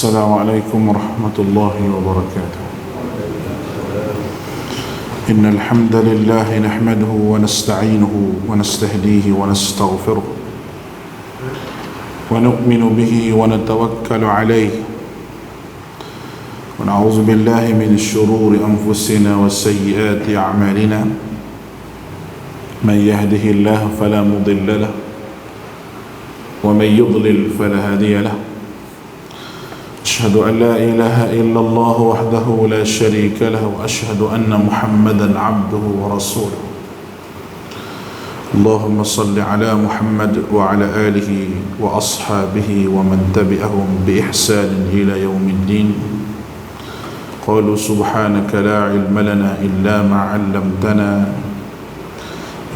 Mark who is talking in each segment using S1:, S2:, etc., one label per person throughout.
S1: السلام عليكم ورحمة الله وبركاته. إن الحمد لله نحمده ونستعينه ونستهديه ونستغفره ونؤمن به ونتوكل عليه ونعوذ بالله من شرور أنفسنا وسيئات أعمالنا. من يهده الله فلا مضل له ومن يضلل فلا هادي له. أشهد أن لا إله إلا الله وحده لا شريك له وأشهد أن محمدا عبده ورسوله. اللهم صل على محمد وعلى آله وأصحابه ومن تبعهم بإحسان إلى يوم الدين. قالوا سبحانك لا علم لنا إلا ما علمتنا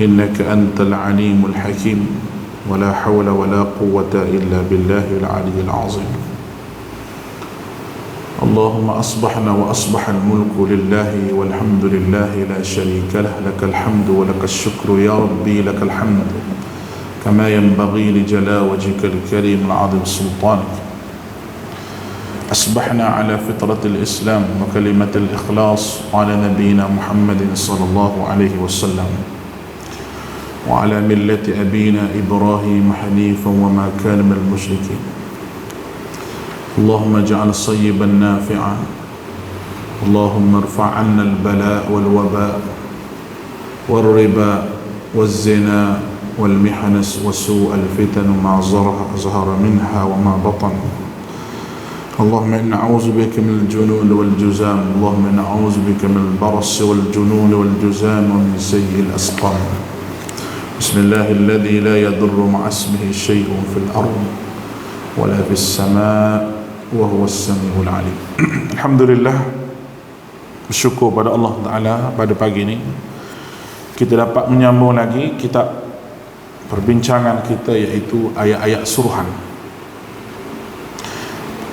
S1: إنك أنت العليم الحكيم ولا حول ولا قوة إلا بالله العلي العظيم. اللهم أصبحنا وأصبح الملك لله والحمد لله لا شريك له. لك الحمد ولك الشكر يا ربي لك الحمد كما ينبغي لجلال وجهك الكريم العظيم سلطانك. أصبحنا على فطرة الإسلام وكلمة الإخلاص على نبينا محمد صلى الله عليه وسلم وعلى ملة أبينا إبراهيم حنيفا وما كان من المشركين. اللهم اجعل صيبا نافعا. اللهم ارفع عنا البلاء والوباء والربا والزنا والمحن وسوء الفتن ما ظهر منها وما بطن. اللهم إنا نعوذ بك من الجنون والجزام. اللهم إنا نعوذ بك من البرص والجنون والجزام ومن سيء الأسقام. بسم الله الذي لا يضر مع اسمه شيء في الأرض ولا في السماء وهو السميع العليم. Alhamdulillah, bersyukur pada Allah Ta'ala pada pagi ini kita dapat menyambung lagi kitab perbincangan kita, iaitu ayat-ayat suruhan.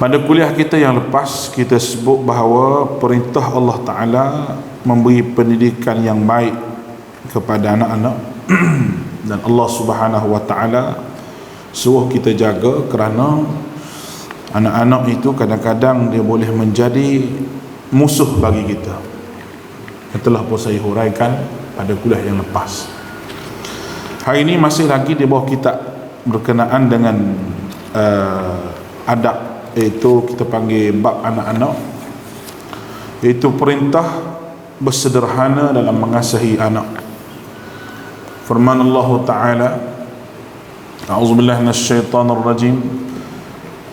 S1: Pada kuliah kita yang lepas kita sebut bahawa perintah Allah Ta'ala memberi pendidikan yang baik kepada anak-anak dan Allah Subhanahu Wa Ta'ala suruh kita jaga kerana anak-anak itu kadang-kadang dia boleh menjadi musuh bagi kita. Itulah pun saya huraikan pada kuliah yang lepas. Hari ini masih lagi di bawah kitab berkenaan dengan adab, iaitu kita panggil bab anak-anak, iaitu perintah bersederhana dalam mengasihi anak. Firman Allah Ta'ala, A'udzubillahi minasyaitonir rajim.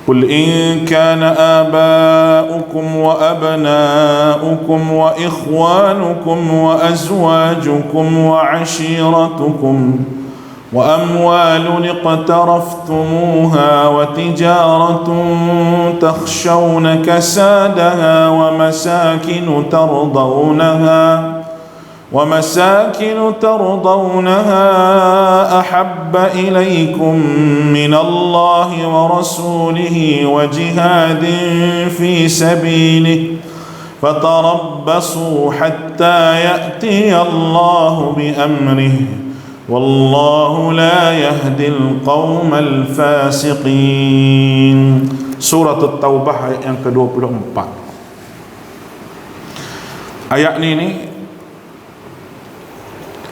S1: قل إن كان آباؤكم وأبناؤكم وإخوانكم وأزواجكم وعشيرتكم وأموال اقترفتموها وتجارة تخشون كسادها ومساكن ترضونها أحب إليكم من الله ورسوله وجهاد في سبيله فتربصوا حتى يأتي الله بأمره والله لا يهدي القوم الفاسقين. Surah At-Taubah ayat yang ke-24. Ayat ini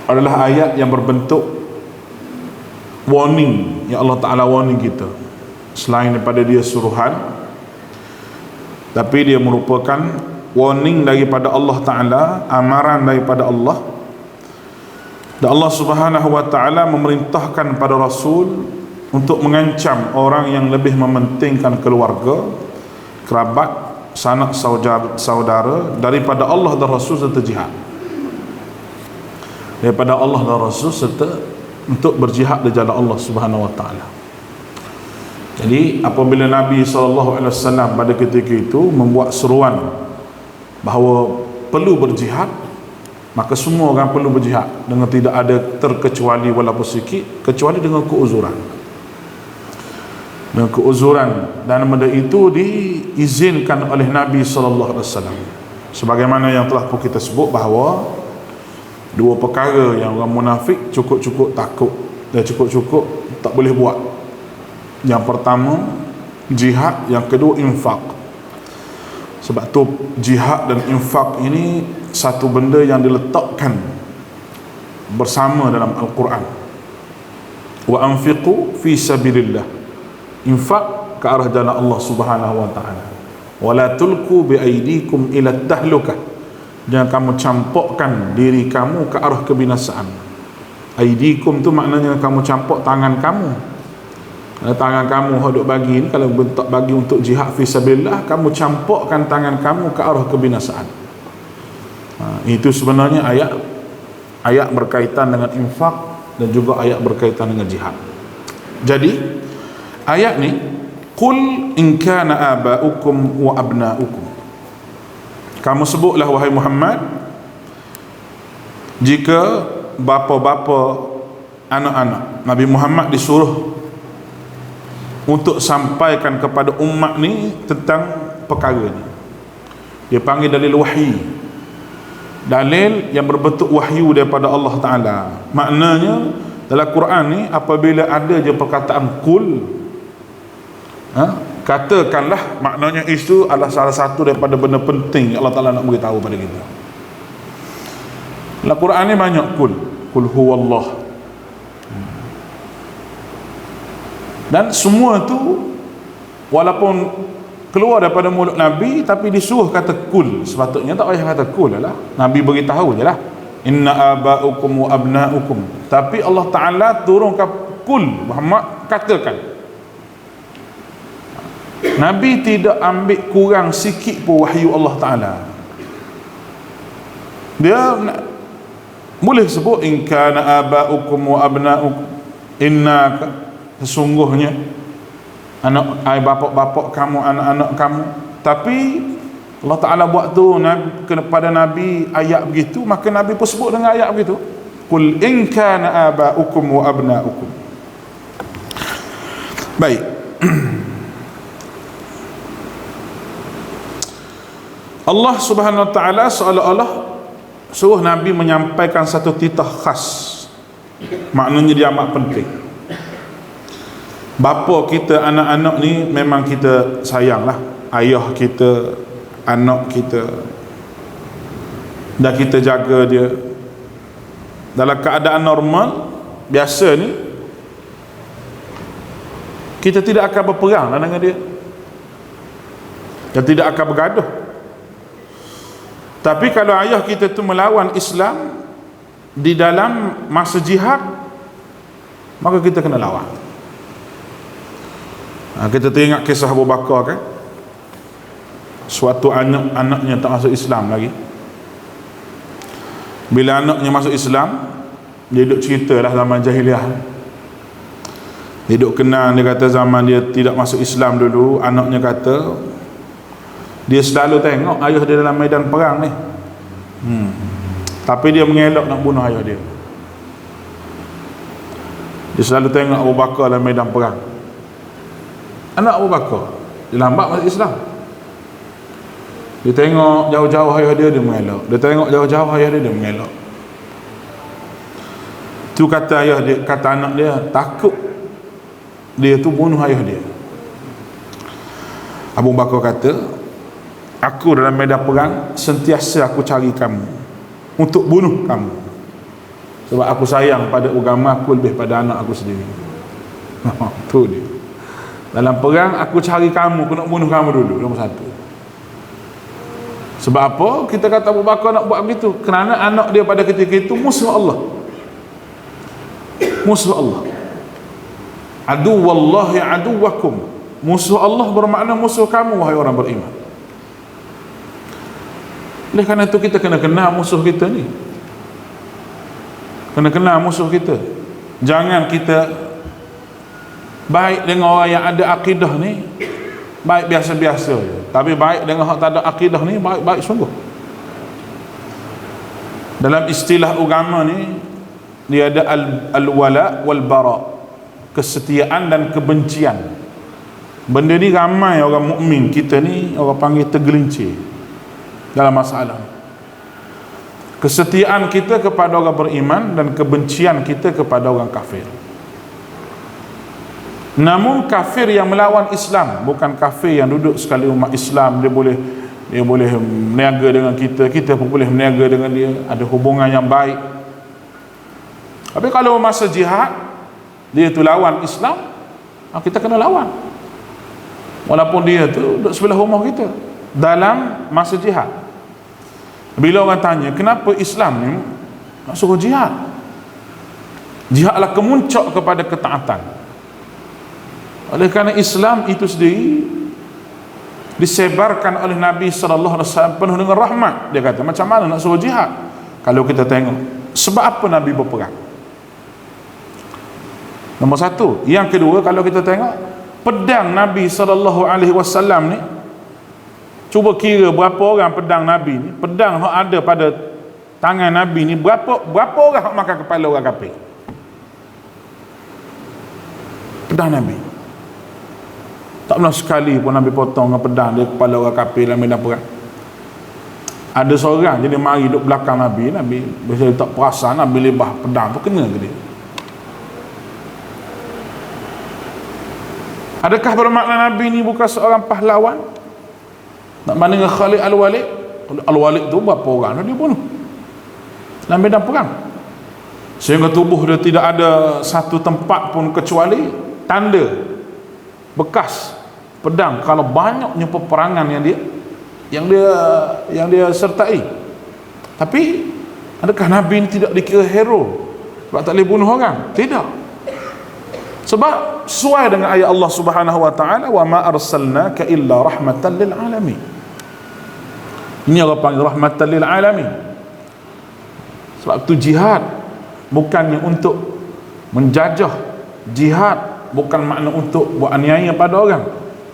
S1: adalah ayat yang berbentuk warning, yang Allah Ta'ala warning kita. Selain daripada dia suruhan, tapi dia merupakan warning daripada Allah Ta'ala, amaran daripada Allah. Dan Allah Subhanahu Wa Ta'ala memerintahkan pada Rasul untuk mengancam orang yang lebih mementingkan keluarga, kerabat, sanak saudara daripada Allah dan Rasul serta jihad. Daripada Allah dan Rasul serta untuk berjihad di jalan Allah Subhanahu Wa Ta'ala. Jadi apabila Nabi SAW pada ketika itu membuat seruan bahawa perlu berjihad, maka semua orang perlu berjihad dengan tidak ada terkecuali walaupun sikit, kecuali dengan keuzuran. Dengan keuzuran, dan benda itu diizinkan oleh Nabi SAW. Sebagaimana yang telah pun kita sebut bahawa dua perkara yang orang munafik cukup-cukup takut dan cukup-cukup tak boleh buat. Yang pertama jihad, yang kedua infak. Sebab tu jihad dan infak ini satu benda yang diletakkan bersama dalam Al-Quran. Wa anfiqu fi sabilillah, infak ke arah jalan Allah Subhanahu wa taala. Wala tulqu bi aidikum ila tahlukah, jangan kamu campakkan diri kamu ke arah kebinasaan. Aidikum tu maknanya kamu campak tangan kamu. Tangan kamu hodok bagi ni, kalau bentuk bagi untuk jihad fi sabilillah, kamu campakkan tangan kamu ke arah kebinasaan. Itu sebenarnya ayat berkaitan dengan infak dan juga ayat berkaitan dengan jihad. Jadi ayat ni, qul in kana aba'ukum wa abna'ukum, kamu sebutlah wahai Muhammad, jika bapa-bapa, anak-anak, Nabi Muhammad disuruh untuk sampaikan kepada umat ni tentang perkara ni. Dia panggil dalil wahyi, dalil yang berbentuk wahyu daripada Allah Ta'ala. Maknanya dalam Quran ni, apabila ada je perkataan kul, katakanlah, maknanya itu adalah salah satu daripada benda penting Allah Ta'ala nak beritahu pada kita. Dalam Quran ni banyak kul huwallah, dan semua tu walaupun keluar daripada mulut Nabi, tapi disuruh kata kul. Sepatutnya tak payah kata kul lah, Nabi beritahu je lah, inna aba'ukum wa abna'ukum. Tapi Allah Ta'ala turunkan kul, Muhammad katakan. Nabi tidak ambil kurang sikit pun wahyu Allah Ta'ala. Dia boleh sebut in kana aba'ukum wa abna'ukum, inna, sesungguhnya anak bapak-bapak kamu, anak-anak kamu. Tapi Allah Ta'ala buat tu kepada Nabi ayat begitu, maka Nabi pun sebut dengan ayat begitu, qul in kana aba'ukum wa abna'ukum. Baik. Allah Subhanahu wa Ta'ala seolah-olah suruh Nabi menyampaikan satu titah khas, maknanya dia amat penting. Bapa kita, anak-anak ni memang kita sayang lah, ayah kita, anak kita, dan kita jaga dia. Dalam keadaan normal biasa ni, kita tidak akan berperang dengan dia, dan tidak akan bergaduh. Tapi kalau ayah kita tu melawan Islam di dalam masa jihad, maka kita kena lawan. Kita teringat kisah Abu Bakar kan, suatu anaknya tak masuk Islam lagi. Bila anaknya masuk Islam, dia duduk cerita lah zaman jahiliah. Dia duduk kenal, dia kata zaman dia tidak masuk Islam dulu, anaknya kata dia selalu tengok ayah dia dalam medan perang ni, tapi dia mengelak nak bunuh ayah dia. Dia selalu tengok Abu Bakar dalam medan perang. Anak Abu Bakar, dia lambat masuk Islam. Dia tengok jauh-jauh ayah dia, dia mengelak. Dia tengok jauh-jauh ayah dia, dia mengelak. Tu kata ayah dia, kata anak dia, takut dia tu bunuh ayah dia. Abu Bakar kata, aku dalam medan perang sentiasa aku cari kamu untuk bunuh kamu, sebab aku sayang pada agama aku lebih pada anak aku sendiri. Tu dia. Dalam perang aku cari kamu, aku nak bunuh kamu dulu, nombor satu. Sebab apa kita kata Abu Bakar nak buat begitu? Kerana anak dia pada ketika itu musuh Allah. Musuh Allah. Adu wallahi aduwakum. Musuh Allah bermakna musuh kamu, wahai orang beriman. Oleh kerana itu kita kena kenal musuh kita ni. Kena kenal musuh kita. Jangan kita baik dengan orang yang ada akidah ni, baik biasa-biasa je. Tapi baik dengan orang tak ada akidah ni, baik-baik sungguh. Dalam istilah agama ni, dia ada al-wala wal-bara, kesetiaan dan kebencian. Benda ni ramai orang mukmin kita ni, orang panggil tergelincir dalam masalah. Kesetiaan kita kepada orang beriman dan kebencian kita kepada orang kafir. Namun kafir yang melawan Islam, bukan kafir yang duduk sekali umat Islam, dia boleh Dia boleh meniaga dengan kita, kita pun boleh meniaga dengan dia, ada hubungan yang baik. Tapi kalau masa jihad dia tu lawan Islam, kita kena lawan, walaupun dia tu duduk sebelah rumah kita dalam masa jihad. Bila orang tanya kenapa Islam ni nak suruh jihad, jihadlah kemuncak kepada ketaatan. Oleh kerana Islam itu sendiri disebarkan oleh Nabi SAW penuh dengan rahmat. Dia kata macam mana nak suruh jihad? Kalau kita tengok sebab apa Nabi berperang, nombor satu. Yang kedua, kalau kita tengok pedang Nabi SAW ni, cuba kira berapa orang pedang Nabi ni, pedang yang ada pada tangan Nabi ni, berapa orang yang makan kepala orang kafir. Pedang Nabi tak pernah sekali pun Nabi potong dengan pedang dia kepala orang kafir dalam medan perang. Ada seorang jadi mari duduk belakang Nabi, biasa tak perasan Nabi lebah pedang tu kena ke dia. Adakah bermakna Nabi ni bukan seorang pahlawan? Nak banding dengan Khalid Al-Walid? Al-Walid tu berapa orang dia bunuh dalam medan perang, sehingga tubuh dia tidak ada satu tempat pun kecuali tanda bekas pedang kalau banyaknya peperangan yang dia sertai. Tapi adakah Nabi ini tidak dikira hero sebab tak boleh bunuh orang? Tidak. Sebab sesuai dengan ayat Allah Subhanahu wa taala, wa ma arsalnaka illa rahmatan lil alamin. Ini Allah panggil rahmatan lil alamin. Sebab itu jihad bukannya untuk menjajah, jihad bukan makna untuk buat aniaya pada orang,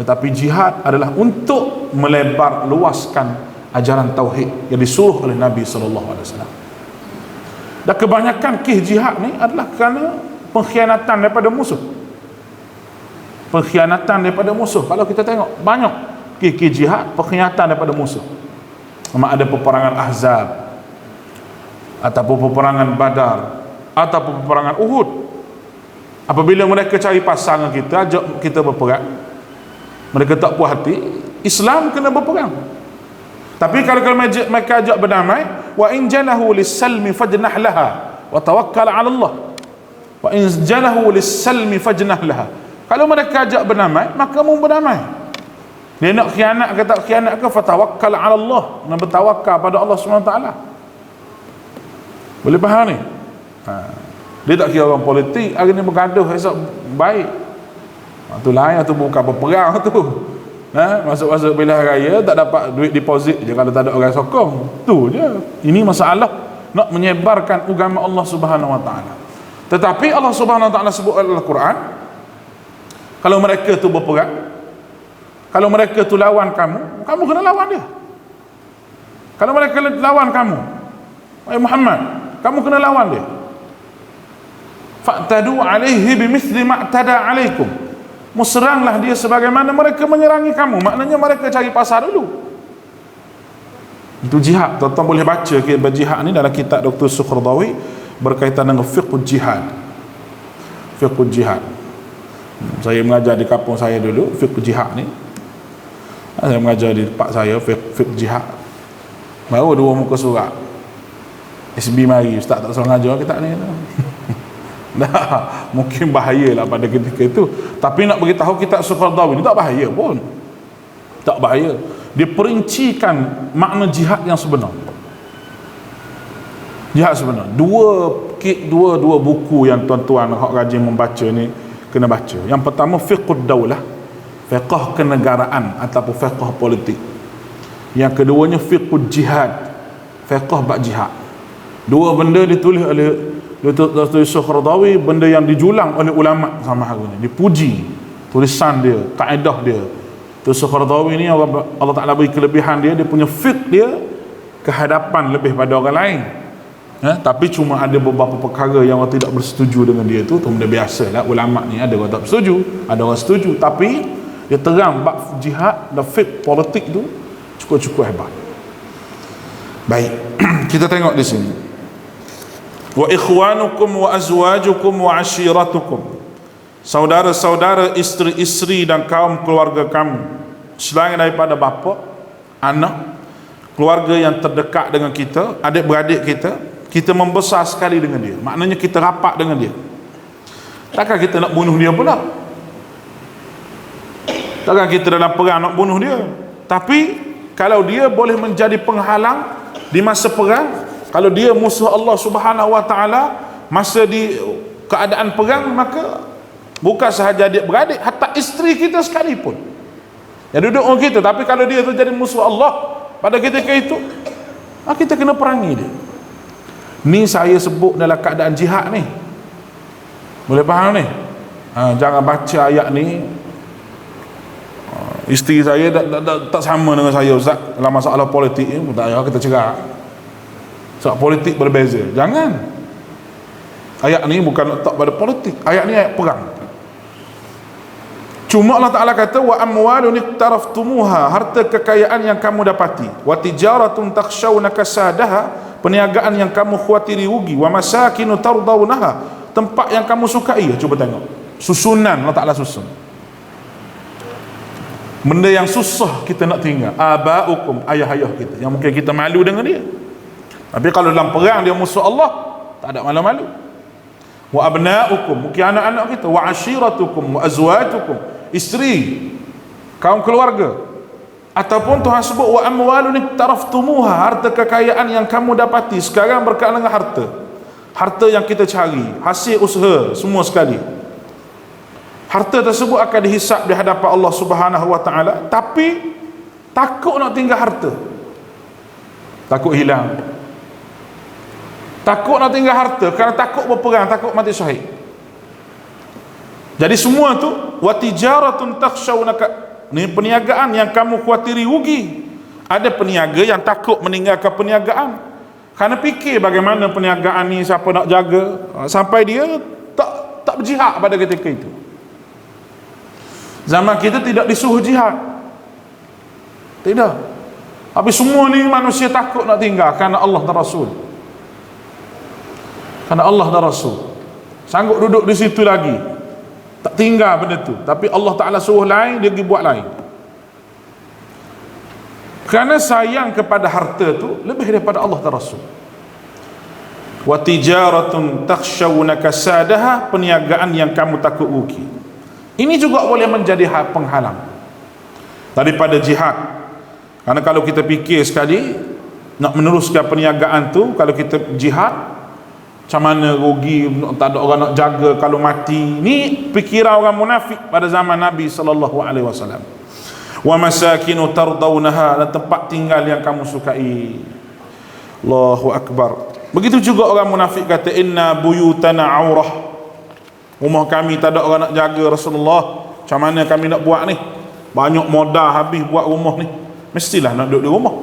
S1: tetapi jihad adalah untuk melebar luaskan ajaran tauhid yang disuruh oleh Nabi SAW. Dan kebanyakan kes jihad ni adalah kerana pengkhianatan daripada musuh. Pengkhianatan daripada musuh. Kalau kita tengok banyak kes jihad pengkhianatan daripada musuh. Memang ada peperangan Ahzab, ataupun peperangan Badar, ataupun peperangan Uhud. Apabila mereka cari pasangan kita, ajak kita berperang, mereka tak puas hati, Islam kena berperang. Tapi kalau mereka ajak berdamai, wa in janahu lis-salmi fajnah laha wa tawakkal 'ala Allah. Wa in janahu lis-salmi fajnah laha. Kalau mereka ajak berdamai, maka kamu berdamai. Dia nak khianat ke tak khianat ke, fatawakkal 'ala Allah, nak bertawakal pada Allah SWT. Boleh faham ni? Dia tak kira orang politik hari ni bergaduh esok baik. Tu lain, tu bukan berperang tu. Masuk-masuk pilihan raya tak dapat duit deposit je kalau tak ada orang sokong. Tu je. Ini masalah nak menyebarkan agama Allah Subhanahu wa taala. Tetapi Allah Subhanahu wa taala sebut dalam Al-Quran, kalau mereka tu berperang, kalau mereka tu lawan kamu, kamu kena lawan dia. Kalau mereka lawan kamu, wahai Muhammad, kamu kena lawan dia. Fa'tadu alaihi bimithli ma'tada alaikum. Seranglah dia sebagaimana mereka menyerangi kamu. Maknanya mereka cari pasar dulu. Itu jihad. Tuan-tuan boleh baca jihad ni dalam kitab Dr. Sukhrawi berkaitan dengan fiqh jihad. Fiqh jihad. Saya mengajar di kampung saya dulu fiqh jihad ni. Saya mengajar di tempat saya fiqh jihad. Baru 2 muka surat. SB mari, ustaz tak salah ngajar kita ni. Dah, mungkin bahayalah pada ketika itu. Tapi nak beritahu kitab Sukhrawi ni tak bahaya pun. Tak bahaya. Dia perincikan makna jihad yang sebenar. Jihad sebenar. Dua buku yang tuan-tuan hak rajin membaca ni kena baca. Yang pertama fiqhud daulah, fiqh kenegaraan ataupun fiqh politik. Yang keduanya fiqhud jihad, fiqh bab jihad. Dua benda ditulis oleh Dr. Sukhrawi, benda yang dijulang oleh ulama sama hari ni, dipuji tulisan dia, kaedah dia. Dr. Sukhrawi ni Allah Ta'ala beri kelebihan dia, dia punya fiqh dia kehadapan lebih pada orang lain. Tapi cuma ada beberapa perkara yang orang tidak bersetuju dengan dia tu benda biasa lah. Ulama ni ada orang tak bersetuju, ada orang setuju, tapi dia terang bab jihad dan fiqh politik tu cukup-cukup hebat. Baik, kita tengok di sini. Wa ikhwanukum wa azwajukum wa ashiratukum. Saudara-saudara, isteri-isteri dan kaum keluarga kamu selain daripada bapa anak, keluarga yang terdekat dengan kita, adik-beradik kita membesar sekali dengan dia, maknanya kita rapat dengan dia. Takkan kita nak bunuh dia pula, takkan kita dalam perang nak bunuh dia. Tapi kalau dia boleh menjadi penghalang di masa perang, kalau dia musuh Allah Subhanahu wa taala masa di keadaan perang, maka bukan sahaja adik-beradik, hatta isteri kita sekalipun yang duduk dengan kita, tapi kalau dia tu jadi musuh Allah pada ketika itu, kita kena perangi dia. Ni saya sebut dalam keadaan jihad ni, boleh faham ni? Jangan baca ayat ni, isteri saya tak sama dengan saya Ustaz dalam masalah politik ni, tak payah kita cerak. Sebab politik berbeza. Jangan. Ayat ni bukan letak pada politik, ayat ni ayat perang. Cuma Allah Ta'ala kata, wa amwalun iktaraftumuha, harta kekayaan yang kamu dapati, wa tijaratun takhshawna kasadaha, perniagaan yang kamu khawatiri rugi, wa masakinu tardawnaha, tempat yang kamu sukai. Cuba tengok susunan Allah Ta'ala susun. Benda yang susah kita nak tinggal, abaukum, ayah-ayah kita yang mungkin kita malu dengan dia, tapi kalau dalam perang dia musuh Allah, tak ada malu-malu. Wa abnaukum, mungkin anak-anak kita, wa ashiratukum, wa azwajukum, isteri, kaum keluarga. Ataupun Tuhan sebut wa amwalun iktaraftumuha, harta kekayaan yang kamu dapati. Sekarang berkaitan dengan harta yang kita cari, hasil usaha semua sekali. Harta tersebut akan dihisap di hadapan Allah Subhanahu wa taala, tapi takut nak tinggal harta, takut hilang, takut nak tinggal harta kerana takut berperang, takut mati syahid. Jadi semua tu wa tijaratun takhshawna, ni perniagaan yang kamu khawatiri rugi. Ada peniaga yang takut meninggalkan perniagaan kerana fikir bagaimana perniagaan ni, siapa nak jaga, sampai dia tak berjihad pada ketika itu. Zaman kita tidak disuruh jihad, tidak, tapi semua ni manusia takut nak tinggal kerana Allah dan Rasul, kerana Allah dan Rasul. Sanggup duduk di situ lagi, tak tinggal benda tu, tapi Allah Ta'ala suruh lain, dia pergi buat lain. Kerana sayang kepada harta tu lebih daripada Allah dan Rasul. Wa tijaratun takhshawna kasadaha, perniagaan yang kamu takut rugi. Ini juga boleh menjadi penghalang daripada jihad. Karena kalau kita fikir sekali nak meneruskan perniagaan tu, kalau kita jihad, macam mana rugi, tak ada orang nak jaga kalau mati. Ni fikiran orang munafik pada zaman Nabi sallallahu alaihi wasallam. Wa masakinu tardawnaha, dan tempat tinggal yang kamu sukai. Allahu akbar. Begitu juga orang munafik kata, inna buyutana aurah, rumah kami tak ada orang nak jaga Rasulullah, macam mana kami nak buat ni, banyak modal habis buat rumah ni, mestilah nak duduk di rumah.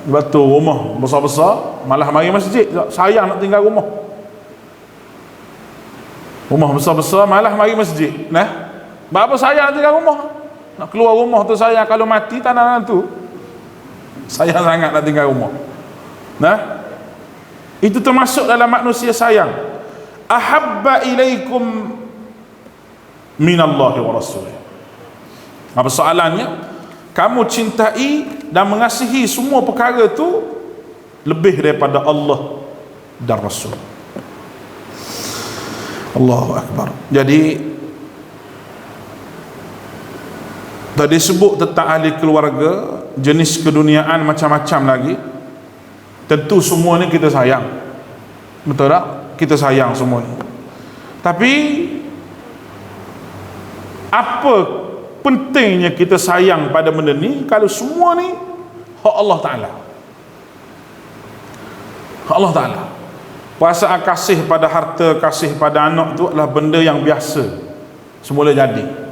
S1: Lepas tu rumah besar-besar malah mari masjid, sayang nak tinggal rumah. Rumah besar-besar malah mari masjid. Berapa sayang nak tinggal rumah, nak keluar rumah tu sayang, kalau mati tanah tu sayang sangat nak tinggal rumah. Itu termasuk dalam manusia sayang. Ahabba ilaikum minallahi wa rasulih. Apa soalannya? Kamu cintai dan mengasihi semua perkara tu lebih daripada Allah dan Rasul. Allahu akbar. Jadi tadi sebut tentang ahli keluarga, jenis keduniaan macam-macam lagi. Tentu semua ni kita sayang, betul tak? Kita sayang semua ni. Tapi apa pentingnya kita sayang pada benda ni kalau semua ni hak Allah Ta'ala? Hak Allah Ta'ala. Perasaan kasih pada harta, kasih pada anak tu adalah benda yang biasa, semula jadi.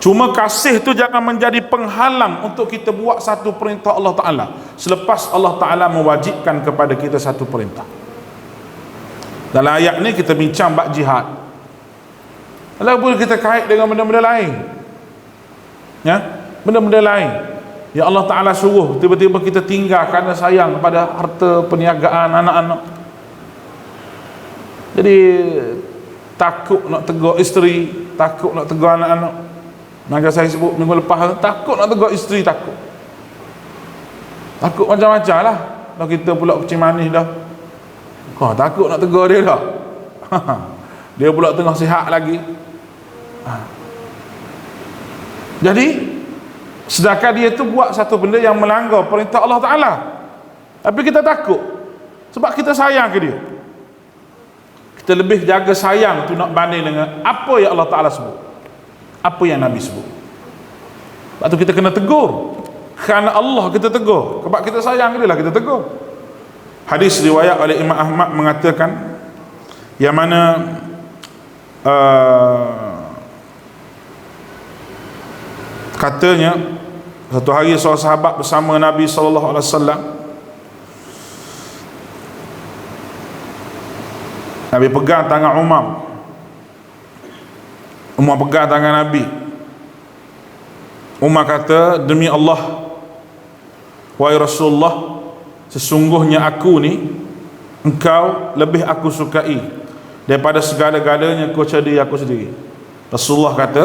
S1: Cuma kasih tu jangan menjadi penghalang untuk kita buat satu perintah Allah Ta'ala selepas Allah Ta'ala mewajibkan kepada kita satu perintah. Dalam ayat ni kita bincang bab jihad, kalau boleh kita kait dengan benda-benda lain, benda-benda lain yang Allah Ta'ala suruh, tiba-tiba kita tinggal kerana sayang kepada harta, perniagaan, anak-anak. Jadi takut nak tegur isteri, takut nak tegur anak-anak, Maka saya sebut minggu lepas, takut nak tegur isteri, takut macam-macam lah. Kalau kita pula kucing manis dah, takut nak tegur dia dah. Dia pula tengah sihat lagi. Jadi sedangkan dia tu buat satu benda yang melanggar perintah Allah Ta'ala, tapi kita takut sebab kita sayang ke dia. Kita lebih jaga sayang tu nak banding dengan apa yang Allah Ta'ala sebut, apa yang Nabi sebut. Sebab tu kita kena tegur. Kerana Allah kita tegur, sebab kita sayang dia lah kita tegur. Hadis riwayat oleh Imam Ahmad mengatakan, yang mana katanya satu hari seorang sahabat bersama Nabi SAW, Nabi pegang tangan Umar pegang tangan Nabi. Umar kata, demi Allah, wahai Rasulullah, sesungguhnya aku ni engkau lebih aku sukai daripada segala-galanya kecuali aku sendiri. Rasulullah kata,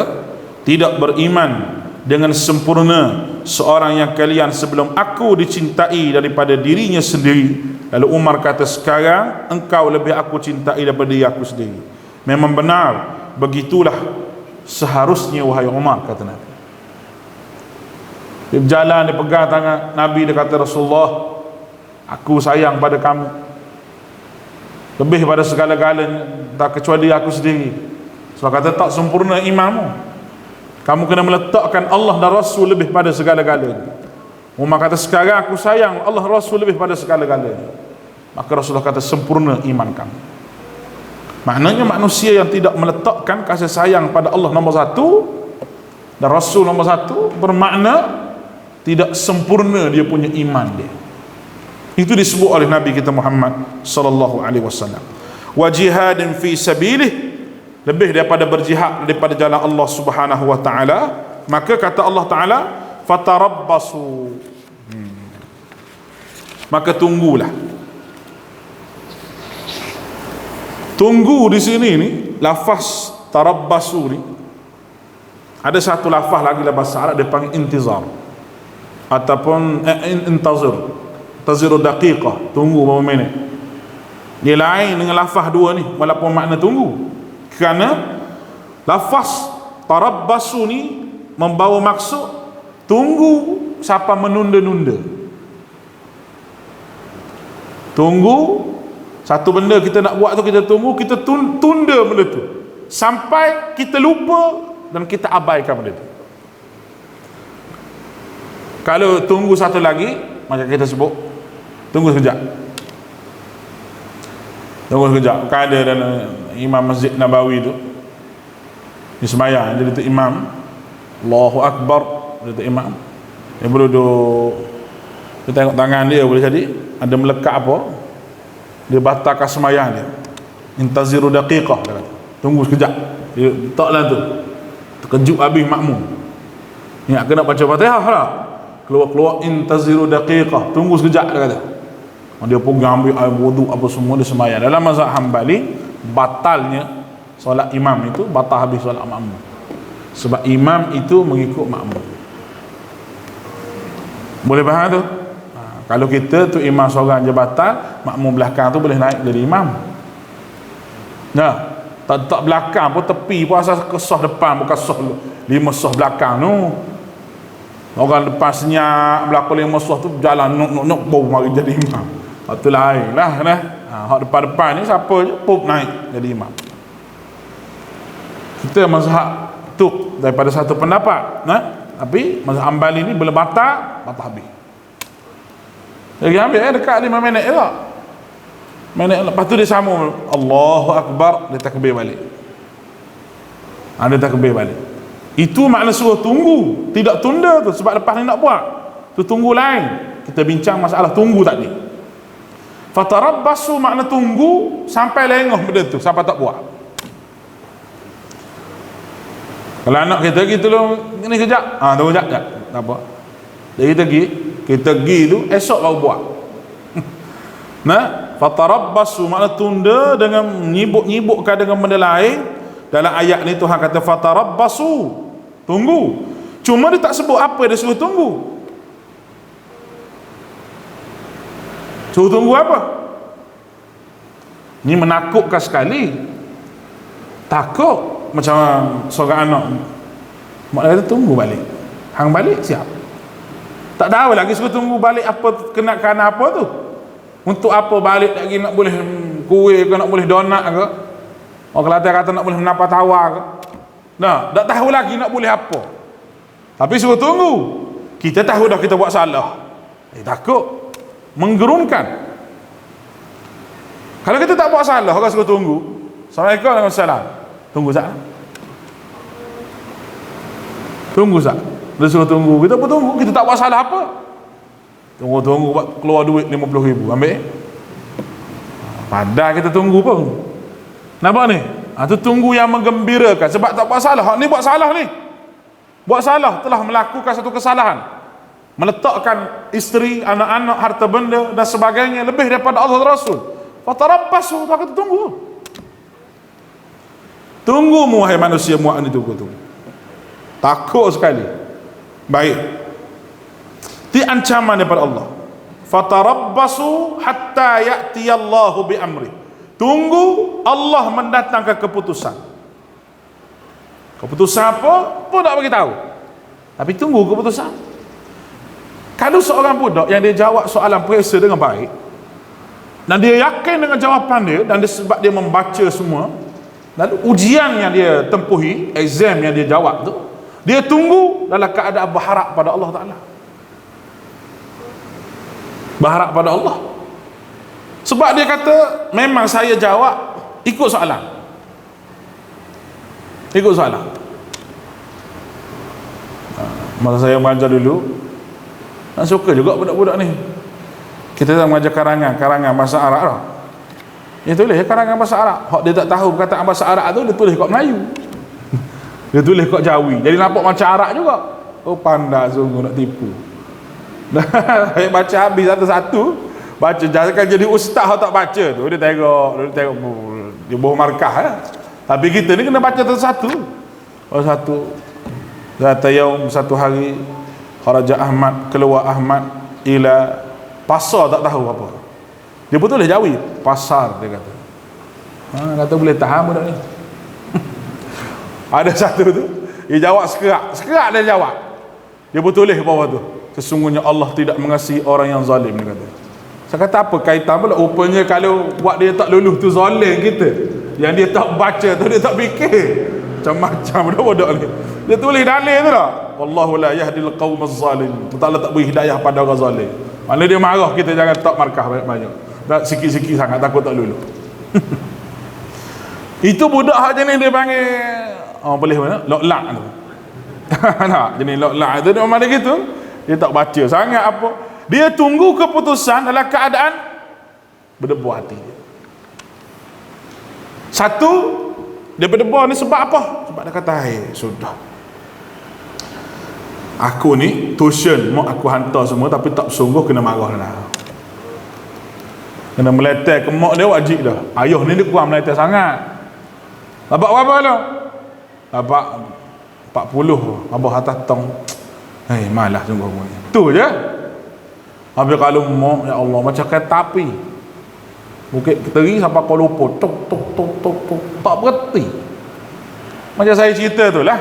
S1: tidak beriman dengan sempurna seorang yang kalian sebelum aku dicintai daripada dirinya sendiri. Lalu Umar kata, sekarang engkau lebih aku cintai daripada diri aku sendiri. Memang benar, begitulah seharusnya wahai Umar, kata Nabi. Dia berjalan, dia pegang tangan Nabi, dia kata, Rasulullah, aku sayang pada kamu lebih pada segala-galanya, tak kecuali aku sendiri. Sebab kata tak sempurna imanmu, kamu kena meletakkan Allah dan Rasul lebih pada segala-galanya. Umar kata, sekarang aku sayang Allah Rasul lebih pada segala-galanya. Maka Rasulullah kata, sempurna iman kamu. Maknanya manusia yang tidak meletakkan kasih sayang pada Allah nombor satu dan Rasul nombor satu, bermakna tidak sempurna dia punya iman dia. Itu disebut oleh Nabi kita Muhammad sallallahu alaihi wasallam. Wa jihadin fi sabilih, lebih daripada berjihad daripada jalan Allah Subhanahu wa taala. Maka kata Allah Taala, fatarabbasu, maka tunggulah. Tunggu di sini ni, lafaz tarabbasu ni ada satu lafaz lagi dalam bahasa Arab, dia panggil intizar ataupun taziru daqiqah, tunggu berapa minit. Dia lain dengan lafaz dua ni, walaupun makna tunggu. Kerana lafaz tarabbasu ni membawa maksud tunggu siapa menunda-nunda. Tunggu satu benda kita nak buat tu, kita tunggu, kita tunda benda tu sampai kita lupa dan kita abaikan benda tu. Kalau tunggu satu lagi, maka kita sebut tunggu sekejap. Tunggu sekejap. Kan ada dalam Imam Masjid Nabawi tu, di sembahyang jadi tu imam, Allahu Akbar, dia tu imam, dia boleh duduk, dia tengok tangan dia boleh jadi ada melekat apa, dia batalkan sembahyang dia. Intaziru daqiqah, dia kata, tunggu sekejap. Dia letaklah tu, terkejut habis makmum ni nak kena baca Fatihah lah, keluar intaziru daqiqah, tunggu sekejap, dia kata. Dia pegang ambil air wudu apa semua, dia sembahyang. Dalam mazhab Hambali, batalnya solat imam itu batal habis solat makmum, sebab imam itu mengikut makmum. Boleh faham tu? Kalau kita tu imam seorang je batal, makmum belakang tu boleh naik jadi imam. Nah, tak belakang pun, tepi pun asal kesah depan, bukan sah 5 sah belakang tu. Orang depan senyap, belakang 5 sah tu jalan nok baru mari jadi imam. Itu lain lah nah. Hak depan-depan ni siapa je pop naik jadi imam. Kita mazhab tu daripada satu pendapat, nah, tapi mazhab Hambali ni bila batal habis. Lagi ambil dekat 5 minit je tak? Minit lepas tu dia sambung Allahu Akbar, dia takbir balik. Ada takbir balik. Itu makna suruh tunggu, tidak tunda tu, sebab lepas ni nak buat. Tu tunggu lain. Kita bincang masalah tunggu tadi. Fatarabbasu makna tunggu sampai lengah benda tu, sampai tak buat. Kalau anak kita gitu loh, ni kejap, tunggu kejap, tak apa. Jadi kita pergi tu esok baru buat. Nah, fatarabbasu makna tunda dengan nyibuk-nyibukkan dengan benda lain. Dalam ayat ni Tuhan kata fatarabbasu, Tunggu. Cuma dia tak sebut apa dia suruh tunggu. Suruh tunggu apa? Ini menakutkan sekali. Takut macam seorang anak. Mak dia kata tunggu balik. Hang balik siap. Tak tahu lagi suruh tunggu balik apa kena kerana apa tu. Untuk apa balik lagi, nak boleh kuih ke, nak boleh donat ke? Orang Kelantan kata nak boleh menapa tawar ke? Nah, tak tahu lagi nak boleh apa. Tapi suruh tunggu. Kita tahu dah kita buat salah. Takut. Menggerunkan. Kalau kita tak buat salah, orang suruh tunggu. Assalamualaikum warahmatullahi wabarakatuh. Tunggu sat. Tunggu sat. Dia suruh tunggu. Kita pun tunggu. Kita tak buat salah apa. Tunggu buat keluar duit 50,000. Ambil. Padahal kita tunggu pun. Nampak ni? Tu tunggu yang menggembirakan. Sebab tak buat salah. Hak ni buat salah ni. Buat salah. Telah melakukan satu kesalahan. Meletakkan isteri, anak-anak, harta benda dan sebagainya lebih daripada Allah dan Rasul. Fatarabbasu. Tak kata tunggu. Tunggu wahai manusia muak ni, tunggu. Takut sekali. Baik. Itu ancaman daripada Allah. Fatarabbasu hatta ya'tiyallahu bi amri. Tunggu Allah mendatangkan keputusan. Keputusan apa? Pun tak bagi tahu. Tapi tunggu keputusan. Kalau seorang budak yang dia jawab soalan periksa dengan baik, dan dia yakin dengan jawapan dia, dan dia, sebab dia membaca semua, lalu ujian yang dia tempuhi, exam yang dia jawab tu, dia tunggu dalam keadaan berharap pada Allah Ta'ala. Berharap pada Allah. Sebab dia kata memang saya jawab ikut soalan. Ikut soalan. Masa saya mengajar dulu, suka juga budak-budak ni. Kita tak mengajar karangan bahasa Arab lah. Dia tulis karangan bahasa Arab. Hak dia tak tahu perkataan bahasa Arab tu, dia tulis kat Melayu. Dia tulis kat Jawi. Jadi nampak macam Arab juga. Oh, pandai sungguh nak tipu. Saya baca habis satu-satu, baca jangan jadi ustaz tak baca tu, dia tengok dia boh markah lah. Tapi kita ni kena baca satu-satu. Satu Zata yaum, satu hari, kharaja Ahmad, keluar Ahmad ila pasar, tak tahu apa. Dia pun tulis Jawi, pasar dia kata. Kata boleh tahan budak ni. Ada satu tu, dia jawab sekerak dia jawab. Dia pun tulis bawah tu, sesungguhnya Allah tidak mengasihi orang yang zalim, dia kata. Saya kata apa kaitan pula? Rupanya kalau buat dia tak lulus tu zalim kita. Yang dia tak baca tu, dia tak fikir. Macam-macam budak-budak ni. Dia tulis dalil tu lah. Wallahu la yahdil qaumaz zalim. Allah tak beri hidayah pada orang zalim. Mana dia marah kita jangan tak markah banyak-banyak. Tak sikit-sikit sangat takut tak lulus. Itu budak hak jenis dia panggil boleh mana? Loklak tu. Nak jenis loklak tu dia mana gitu. Dia tak baca sangat apa. Dia tunggu keputusan dalam keadaan berdebar hati dia. Satu, dia berdebar ni sebab apa? Sebab dia kata, sudah. Aku ni tuition, mak aku hantar semua tapi tak sungguh kena marah lah. Kena meletak ke mak dia wajib dah. Ayah ni dia kurang meletak sangat. Dapat berapa lah? Dapat 40. Abah atas tong. Malah sungguh ni. Tu je. Habis kalau mak, ya Allah, macam kereta api. Bukit Keteri sampai Kuala Lumpur, tok tak berhenti. Macam saya cerita tu lah,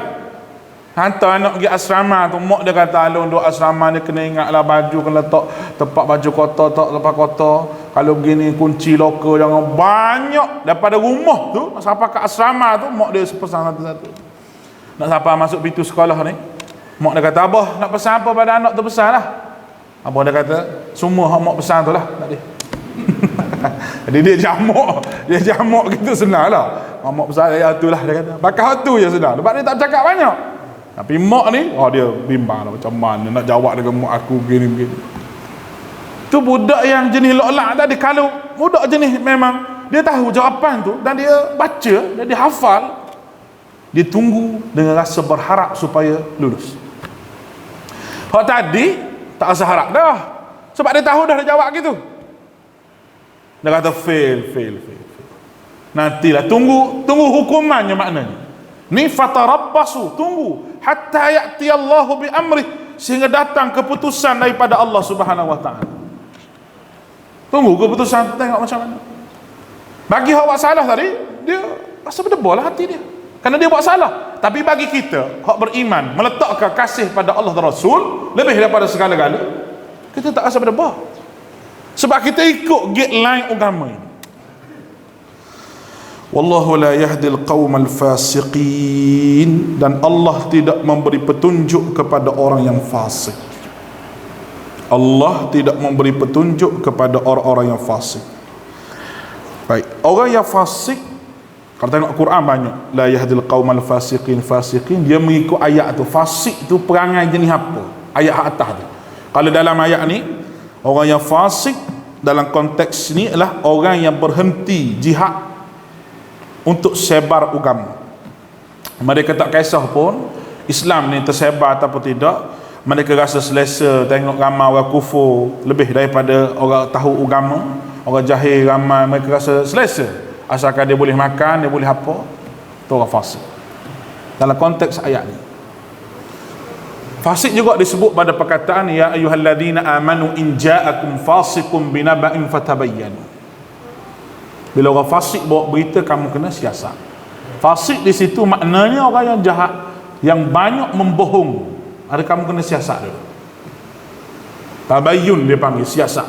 S1: hantar anak pergi asrama tu, mak dia kata alun duk asrama ni kena ingatlah baju kena letak tempat baju kotor, tak tempat kotor. Kalau begini kunci loker jangan banyak daripada rumah tu sampai ke asrama tu. Mak dia pesan satu-satu. Nak sampai masuk pintu sekolah ni, mak dia kata, abah nak pesan apa pada anak tu, pesan lah. Abah dia kata semua hak mak pesan tu lah tadi. Jadi dia jamak gitu senang lah. Mak pesan ya tu lah, dia kata pakai tu je senang. Sebab dia tak cakap banyak. Tapi mak ni dia bimbang lah, macam mana nak jawab dengan mak aku begini. Tu budak yang jenis loklak tadi. Kalau budak jenis memang dia tahu jawapan tu dan dia baca dan dia hafal, dia tunggu dengan rasa berharap supaya lulus. Hak tadi tak rasa harap dah, sebab dia tahu dah dia jawab gitu. Dia kata fail. Nantilah tunggu hukumannya maknanya. Ni fatarabbasu, tunggu hatta ya'ti Allahu bi amrih, sehingga datang keputusan daripada Allah Subhanahu wa taala. Tunggu keputusan, tengok macam mana. Bagi hak buat salah tadi, dia rasa berdebar lah hati dia, kerana dia buat salah. Tapi bagi kita hak beriman, meletakkan kasih pada Allah dan Rasul lebih daripada segala-gala, kita tak rasa berdebar, sebab kita ikut guideline agama ini. Wallahu la yahdil qaumal fasiqin, dan Allah tidak memberi petunjuk kepada orang yang fasik. Allah tidak memberi petunjuk kepada orang-orang yang fasik. Baik, orang yang fasik, kalau tengok Quran banyak la yahdil qaumal fasiqin, dia mengikut ayat tu. Fasik tu perangai jenis apa? Ayat atas tu. Kalau dalam ayat ni, orang yang fasik dalam konteks ni adalah orang yang berhenti jihad untuk sebar agama. Mereka tak kisah pun Islam ni tersebar ataupun tidak. Mereka rasa selesa tengok ramai orang kufur lebih daripada orang tahu agama. Orang jahil ramai, mereka rasa selesa asalkan dia boleh makan, dia boleh apa. Itu orang fasik dalam konteks ayat ni. Fasik juga disebut pada perkataan ya ayyuhalladzina amanu in ja'akum fasiqun binaba'in fatabayyanu. Bila orang fasik bawa berita, kamu kena siasat. Fasik di situ maknanya orang yang jahat, yang banyak membohong. Ada kamu kena siasat dulu. Tabayyun dia panggil, siasat.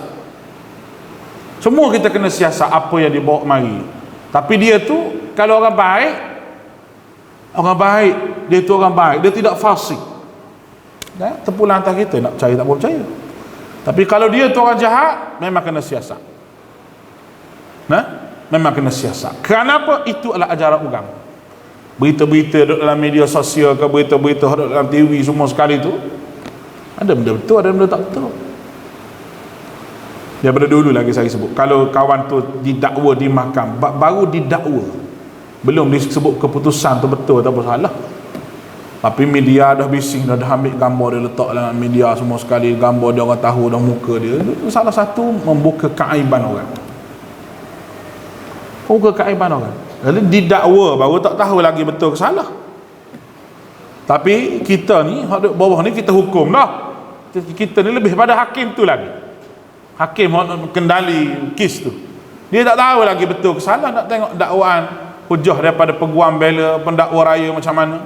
S1: Semua kita kena siasat apa yang dibawa mari. Tapi dia tu kalau orang baik, dia tu orang baik, dia tidak fasik. Terpulang atas kita nak percaya tak boleh percaya. Tapi kalau dia tu orang jahat, memang kena siasat. Memang kena siasat. Kenapa? Itu adalah ajaran agama. Berita-berita dalam media sosial ke, berita-berita dalam TV semua sekali tu, ada benda betul, ada benda tak betul. Daripada dulu lagi saya sebut, kalau kawan tu didakwa di mahkamah, baru didakwa, belum disebut keputusan tu betul atau salah. Tapi media dah bising, dah ambil gambar dia letak dalam media semua sekali, gambar dia orang tahu dah muka dia. Itu salah satu membuka keaiban orang. Jadi didakwa baru tak tahu lagi betul ke salah. Tapi kita ni hak duduk bawah ni kita hukum dah. Kita ni lebih pada hakim tu lagi. Hakim hak kendali kes tu. Dia tak tahu lagi betul ke salah, nak tengok dakwaan hujah daripada peguam bela, pendakwa raya macam mana.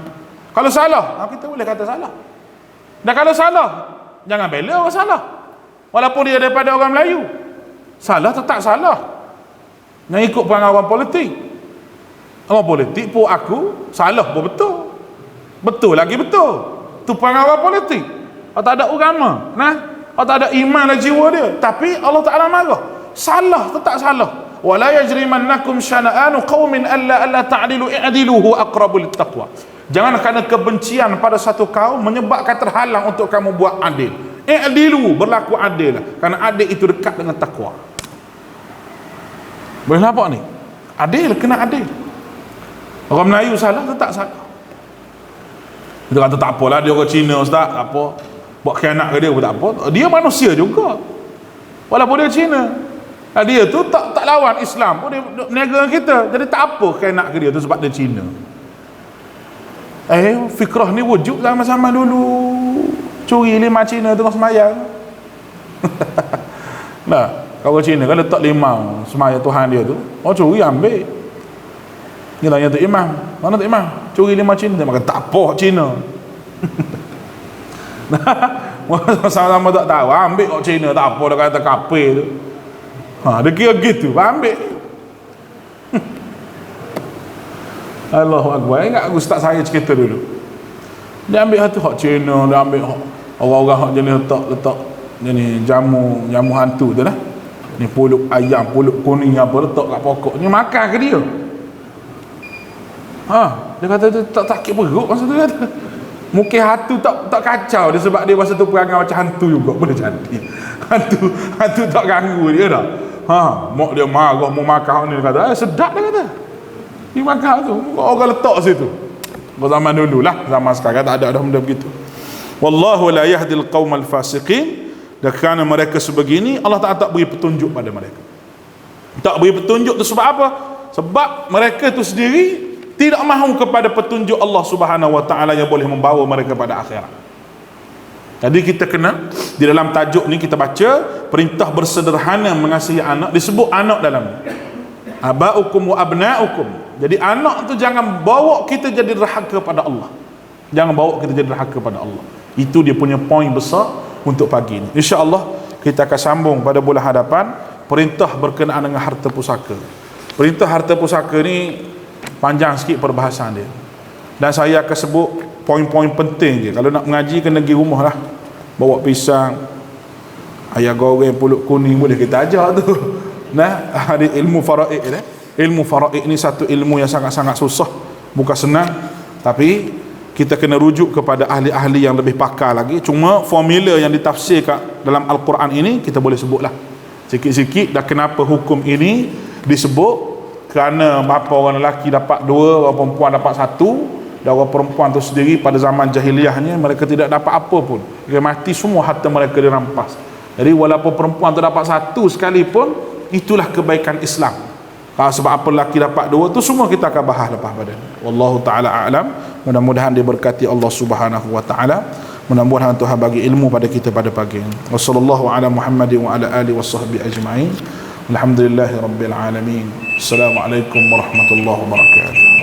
S1: Kalau salah, kita boleh kata salah. Dan kalau salah, jangan bela orang salah. Walaupun dia daripada orang Melayu. Salah tetap salah. Yang ikut perangai orang politik. Orang politik pun aku, salah pun betul. Betul lagi betul. Tu perangai orang politik. Kalau tak ada agama, kalau tak ada iman dan jiwa dia. Tapi Allah Ta'ala marah. Salah tetap salah. Wala yajrimannakum syana'anu qaumin alla ta'dilu i'dilu huwa aqrabu littaqwa. Jangan kerana kebencian pada satu kaum menyebabkan terhalang untuk kamu buat adil. I'dilu, berlaku adil. Kerana adil itu dekat dengan takwa. Boleh nampak ni? Adil, kena adil. Orang Melayu salah, tetap salah. Kita kata tak apalah, dia orang Cina ustaz, apa, buat khianat ke dia pun tak apa. Dia manusia juga. Walaupun dia Cina, dia tu tak lawan Islam pun, dia meniaga kita. Jadi tak apa khianat ke dia tu sebab dia Cina. Fikrah ni wujud sama-sama dulu. Curi 5 Cina tengah semayang. Kalau Cina kan letak 5 semayang Tuhan dia tu, curi ambil. Dia tanya tu imam, mana tu imam? Curi 5 Cina. Dia makan tak apa Cina. Sama-sama tak tahu, ambil kat Cina, tak apa dia kata kapir tu. Dia kira gitu, ambil. Allahu Akbar. Ingat aku start saya cerita dulu. Dia ambil satu hak Cina, dia ambil hak orang-orang hak jenis letak jenis jamu hantu tu lah. Ni pulut ayam, pulut kuning apa letak kat pokok. Ni makan ke dia? Dia kata tu tak sakit perut masa tu kata. Mungkin hantu tak kacau dia sebab dia masa tu perangai macam hantu juga. Boleh jadi. Hantu tak ganggu dia dah. Mak dia marah mau makan ni, dia kata sedap dia kata. Dia makan tu, orang letak situ. Zaman dulu lah, zaman sekarang tak ada benda begitu. Wallahu la yahdil qaumal fasiqin. Dan kerana mereka sebegini, Allah tak beri petunjuk pada mereka. Tak beri petunjuk tu sebab apa? Sebab mereka tu sendiri tidak mahu kepada petunjuk Allah Subhanahu wa taala yang boleh membawa mereka pada akhirat. Jadi kita kena, di dalam tajuk ni kita baca perintah bersederhana mengasihi anak, disebut anak dalam ni. Abaukum wa abnaukum. Jadi anak tu jangan bawa kita jadi derhaka pada Allah. Jangan bawa kita jadi derhaka pada Allah. Itu dia punya poin besar untuk pagi ni. Insya-Allah kita akan sambung pada bulan hadapan perintah berkenaan dengan harta pusaka. Perintah harta pusaka ni panjang sikit perbahasan dia, dan saya akan sebut poin-poin penting je. Kalau nak mengaji kena pergi rumah lah, bawa pisang, ayam goreng, pulut kuning, boleh kita ajar tu. Nah, ada ilmu faraid ni. Ilmu faraid ni satu ilmu yang sangat-sangat susah, bukan senang, tapi kita kena rujuk kepada ahli-ahli yang lebih pakar lagi. Cuma formula yang ditafsirkan dalam Al-Quran ini kita boleh sebutlah sikit-sikit. Dan kenapa hukum ini disebut, kerana bapa orang lelaki dapat 2, orang perempuan dapat 1, dan orang perempuan tu sendiri pada zaman jahiliahnya mereka tidak dapat apa pun. Mereka mati semua, harta mereka dirampas. Jadi walaupun perempuan tu dapat 1 sekalipun, itulah kebaikan Islam. Sebab apa lelaki dapat 2 tu semua kita akan bahas lepas pada ni. Wallahu taala a'lam. Mudah-mudahan diberkati Allah Subhanahu wa taala. Mudah-mudahan Tuhan bagi ilmu pada kita pada pagi ini. Wassallallahu ala Muhammadin wa ala alihi washabbihi ajma'in. Alhamdulillahirabbil alamin. Assalamualaikum warahmatullahi wabarakatuh.